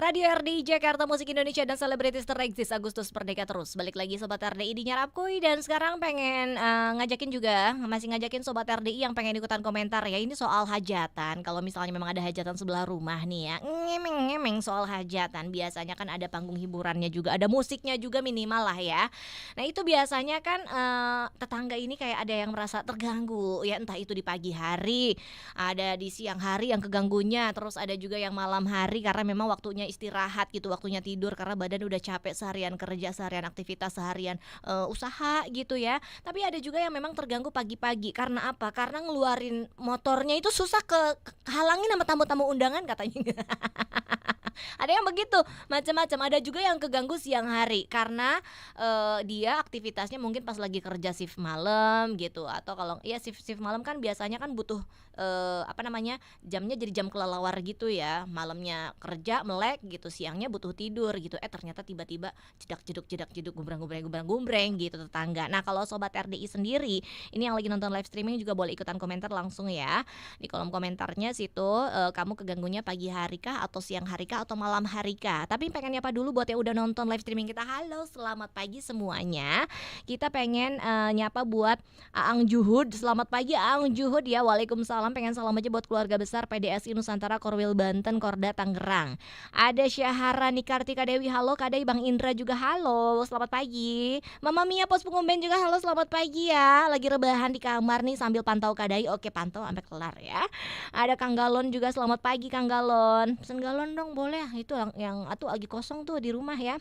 Radio RDI Jakarta Musik Indonesia dan selebritis tereksis Agustus Merdeka terus. Balik lagi Sobat RDI di Nyarap Kuy. Dan sekarang pengen ngajakin juga, masih ngajakin Sobat RDI yang pengen ikutan komentar ya. Ini soal hajatan. Kalau misalnya memang ada hajatan sebelah rumah nih ya, ngemeng-ngemeng soal hajatan. Biasanya kan ada panggung hiburannya juga, ada musiknya juga minimal lah ya. Nah itu biasanya kan tetangga ini kayak ada yang merasa terganggu ya. Entah itu di pagi hari, ada di siang hari yang keganggunya. Terus ada juga yang malam hari karena memang waktunya istirahat gitu, waktunya tidur karena badan udah capek seharian kerja, seharian aktivitas, seharian usaha gitu ya. Tapi ada juga yang memang terganggu pagi-pagi karena apa? Karena ngeluarin motornya itu susah halangin sama tamu-tamu undangan katanya. Ada yang begitu, macam-macam. Ada juga yang keganggu siang hari karena dia aktivitasnya mungkin pas lagi kerja shift malam gitu, atau kalau ya shift malam kan biasanya kan butuh jamnya jadi jam kelelawar gitu ya. Malamnya kerja melek gitu, siangnya butuh tidur gitu. Ternyata tiba-tiba jedak jeduk gumbreng gitu tetangga. Nah kalau Sobat RDI sendiri ini yang lagi nonton live streaming juga boleh ikutan komentar langsung ya di kolom komentarnya situ. Kamu keganggunya pagi hari kah atau siang hari kah atau malam hari kah? Tapi pengen nyapa dulu buat yang udah nonton live streaming kita. Halo, selamat pagi semuanya. Kita pengen nyapa buat Aang Juhud. Selamat pagi Aang Juhud ya. Waalaikumsalam. Pengen salam aja buat keluarga besar PDSI Nusantara Korwil Banten Korda Tangerang. Ada Syaharani Kartika Dewi. Halo Kadai. Bang Indra juga halo. Selamat pagi. Mama Mia Pos Pengumben juga halo. Selamat pagi ya. Lagi rebahan di kamar nih sambil pantau Kadai. Oke, pantau sampai kelar ya. Ada Kang Galon juga. Selamat pagi Kang Galon. Pesen galon dong boleh. Itu yang atuh lagi kosong tuh di rumah ya.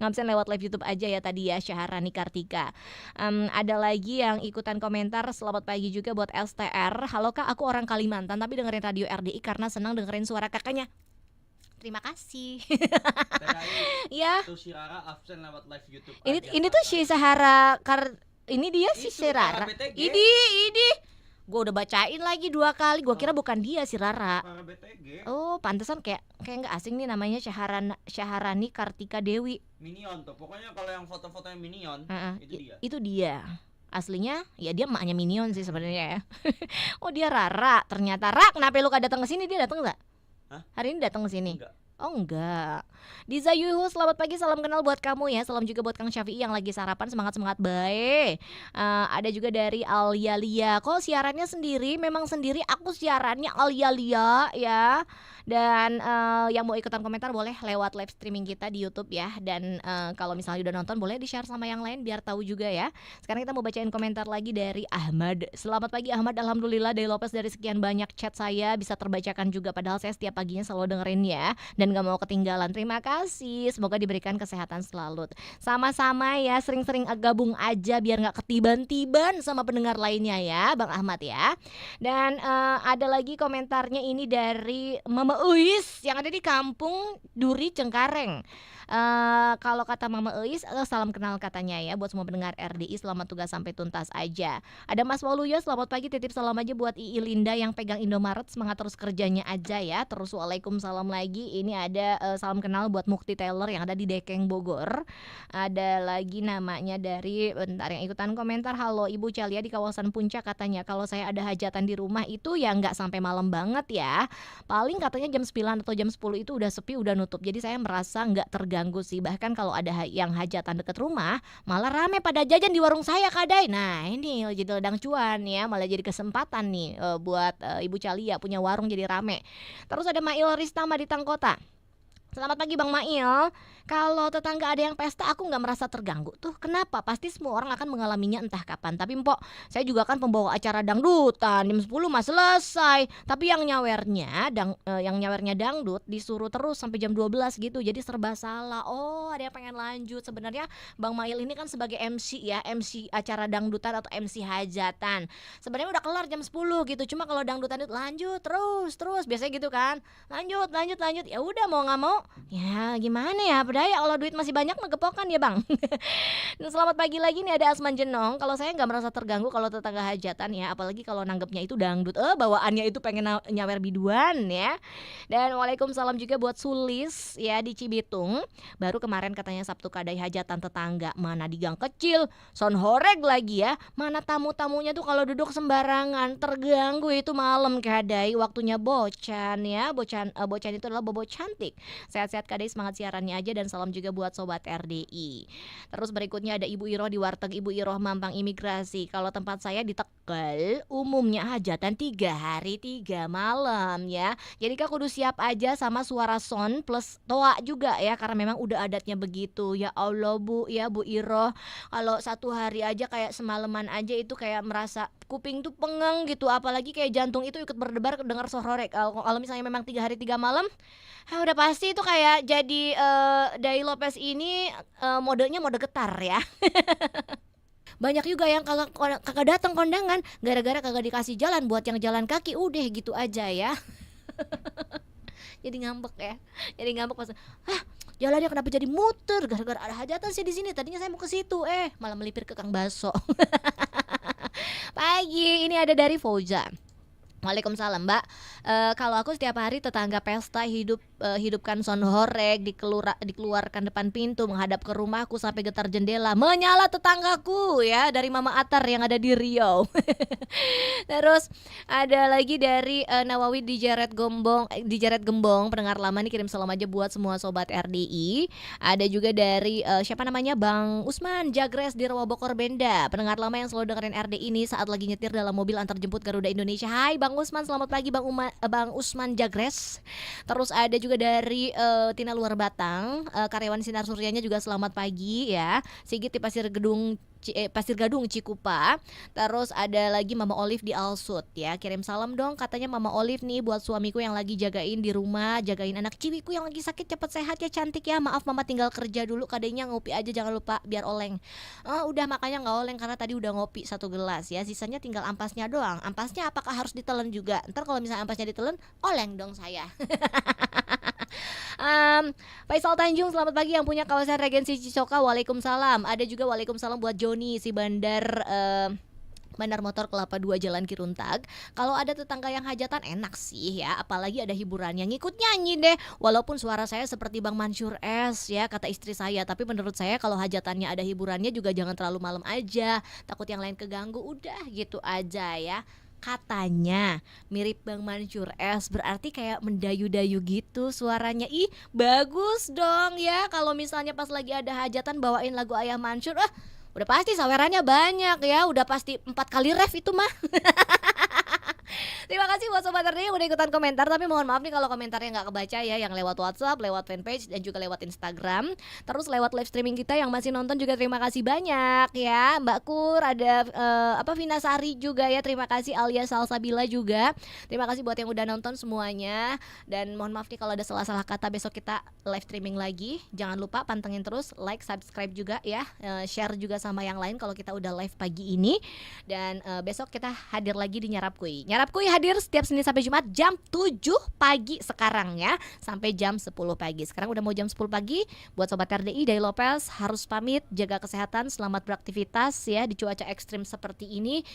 Nggak lewat live YouTube aja ya tadi ya, Syaharani Kartika. Ada lagi yang ikutan komentar. Selamat pagi juga buat STR. Halo Kak, aku orang Kalimantan tapi dengerin radio RDI karena senang dengerin suara kakaknya. Terima kasih. Ya. Tuh si Rara absen lewat live YouTube. Ini tuh si Sahara ini dia si Rara. Ini. Gue udah bacain lagi 2 kali. Gue kira bukan dia si Rara. BTG. Oh, pantesan kayak nggak asing nih namanya Syaharani Kartika Dewi. Minion tuh. Pokoknya kalau yang foto-fotonya Minion, itu dia. Itu dia. Aslinya ya dia emaknya Minion sih sebenarnya ya. Oh, dia Rara. Ternyata kenapa lu datang ke sini? Dia datang enggak? Hah? Hari ini datang ke sini? Enggak. Oh enggak. Diza Yuhu, selamat pagi, salam kenal buat kamu ya. Salam juga buat Kang Syafi'i yang lagi sarapan, semangat-semangat baik. Ada juga dari Alia Lia. Kok siarannya sendiri? Memang sendiri, aku siarannya Alia Lia ya. Dan yang mau ikutan komentar boleh lewat live streaming kita di YouTube ya. Dan kalau misalnya udah nonton boleh di-share sama yang lain biar tahu juga ya. Sekarang kita mau bacain komentar lagi dari Ahmad. Selamat pagi Ahmad, alhamdulillah Day Lopez dari sekian banyak chat saya bisa terbacakan juga. Padahal saya setiap paginya selalu dengerin ya. Dan gak mau ketinggalan. Terima kasih. Semoga diberikan kesehatan selalu. Sama-sama ya, sering-sering gabung aja biar gak ketiban-tiban sama pendengar lainnya ya Bang Ahmad ya. Dan ada lagi komentarnya ini dari Mama Uis yang ada di kampung Duri Cengkareng. Kalau kata Mama Uis, salam kenal katanya ya buat semua pendengar RDI, selamat tugas sampai tuntas aja. Ada Mas Waluyo, selamat pagi, titip salam aja buat Ii Linda yang pegang Indomaret, semangat terus kerjanya aja ya. Terus waalaikumsalam lagi. Ini ada salam kenal buat Mukti Taylor yang ada di Dekeng Bogor. Ada lagi namanya dari bentar yang ikutan komentar. Halo Ibu Calia di kawasan Puncak, katanya kalau saya ada hajatan di rumah itu ya nggak sampai malam banget ya. Paling katanya jam 9 atau jam 10 itu udah sepi, udah nutup. Jadi saya merasa nggak terganggu sih. Bahkan kalau ada yang hajatan deket rumah malah rame pada jajan di warung saya Kadai. Nah ini jadi ledang cuan ya, malah jadi kesempatan nih buat Ibu Calia punya warung jadi rame. Terus ada Mail Ristama di Tangkota. Selamat pagi Bang Mail. Kalau tetangga ada yang pesta aku gak merasa terganggu tuh. Kenapa? Pasti semua orang akan mengalaminya entah kapan. Tapi Mpok, saya juga kan pembawa acara dangdutan. Jam 10 mah selesai. Tapi yang nyawernya dangdut disuruh terus sampai jam 12 gitu. Jadi serba salah. Oh, ada yang pengen lanjut. Sebenarnya Bang Mail ini kan sebagai MC ya, MC acara dangdutan atau MC hajatan. Sebenarnya udah kelar jam 10 gitu. Cuma kalau dangdutan itu lanjut terus biasanya gitu kan. Lanjut. Ya udah mau gak mau ya gimana ya, apa daya kalau duit masih banyak mah gepokan ya bang. Dan selamat pagi lagi nih ada Asman Jenong. Kalau saya nggak merasa terganggu kalau tetangga hajatan ya, apalagi kalau nanggepnya itu dangdut, bawaannya itu pengen nyawer biduan ya. Dan waalaikumsalam juga buat Sulis ya di Cibitung. Baru kemarin katanya Sabtu kadai hajatan tetangga, mana di gang kecil, son horeg lagi ya. Mana tamu-tamunya tuh kalau duduk sembarangan, terganggu itu malam kadai, waktunya bocan ya. Bocan itu adalah bobo cantik. Sehat-sehat kadai, semangat siarannya aja dan salam juga buat sobat RDI. Terus berikutnya ada Ibu Iroh di warteg Ibu Iroh Mampang Imigrasi. Kalau tempat saya di Tegal umumnya hajatan 3 hari 3 malam ya. Jadi kak kudu siap aja sama suara son plus toa juga ya, karena memang udah adatnya begitu. Ya Allah Bu ya Bu Iroh, kalau 1 hari aja kayak semalaman aja itu kayak merasa kuping tuh pengeng gitu, apalagi kayak jantung itu ikut berdebar dengar sororek. Kalau misalnya memang 3 hari 3 malam, udah pasti itu kayak jadi Dai Lopez ini modenya mode getar ya. Banyak juga yang kagak datang kondangan gara-gara kagak dikasih jalan buat yang jalan kaki, udah gitu aja ya. Jadi ngambek ya. Jadi ngambek pas, jalannya kenapa jadi muter gara-gara ada hajatan sih di sini. Tadinya saya mau ke situ, malah melipir ke Kang Baso. Pagi ini ada dari Fauzan. Waalaikumsalam Mbak. Kalau aku setiap hari tetangga pesta hidupkan son horeg dikeluarkan depan pintu menghadap ke rumahku sampai getar jendela menyala tetanggaku ya, dari Mama Atar yang ada di Riau. Terus ada lagi dari Nawawi di Jeret Gembong, pendengar lama nih, kirim salam aja buat semua sobat RDI. Ada juga dari siapa namanya Bang Usman Jagres di Rawa Bokor Benda, pendengar lama yang selalu dengerin RDI ini saat lagi nyetir dalam mobil antar jemput Garuda Indonesia. Hai Bang Usman, selamat pagi Bang Usman Jagres. Terus ada juga dari Tina Luar Batang, karyawan Sinar Suryanya juga selamat pagi ya. Sigit di Pasir Gadung Cikupa. Terus ada lagi Mama Olive di Alsut ya, kirim salam dong katanya Mama Olive nih buat suamiku yang lagi jagain di rumah, jagain anak ciwiku yang lagi sakit, cepat sehat ya cantik ya. Maaf Mama tinggal kerja dulu, kadenya ngopi aja jangan lupa biar oleng. Udah makanya nggak oleng karena tadi udah ngopi 1 gelas ya, sisanya tinggal ampasnya doang. Ampasnya apakah harus ditelan juga? Ntar kalau misalnya ampasnya ditelan, oleng dong saya. Faisal Tanjung, selamat pagi yang punya kawasan Regensi Cisoka. Waalaikumsalam. Ada juga waalaikumsalam buat Joni si bandar motor Kelapa 2 Jalan Kiruntag. Kalau ada tetangga yang hajatan enak sih ya, apalagi ada hiburannya, ngikut nyanyi deh. Walaupun suara saya seperti Bang Mansur S ya, kata istri saya, tapi menurut saya kalau hajatannya ada hiburannya juga jangan terlalu malam aja, takut yang lain keganggu. Udah gitu aja ya. Katanya mirip Bang Mansur S, berarti kayak mendayu-dayu gitu suaranya. Ih bagus dong ya, kalau misalnya pas lagi ada hajatan bawain lagu Ayah Mansur, udah pasti sawerannya banyak ya, udah pasti 4 kali ref itu mah. Terima kasih buat sobat RDI yang udah ikutan komentar, tapi mohon maaf nih kalau komentarnya nggak kebaca ya, yang lewat WhatsApp, lewat fanpage dan juga lewat Instagram. Terus lewat live streaming kita yang masih nonton juga terima kasih banyak ya. Mbak Kur, ada Vina Sari juga ya, terima kasih. Alia Salsabila juga, terima kasih buat yang udah nonton semuanya. Dan mohon maaf nih kalau ada salah-salah kata, besok kita live streaming lagi. Jangan lupa pantengin terus, like, subscribe juga ya, share juga sama yang lain kalau kita udah live pagi ini. Dan besok kita hadir lagi di Nyarap Kuy hadir setiap Senin sampai Jumat jam 7 pagi sekarang ya, sampai jam 10 pagi. Sekarang udah mau jam 10 pagi. Buat sobat RDI, Dai Lopez harus pamit, jaga kesehatan, selamat beraktivitas ya di cuaca ekstrim seperti ini.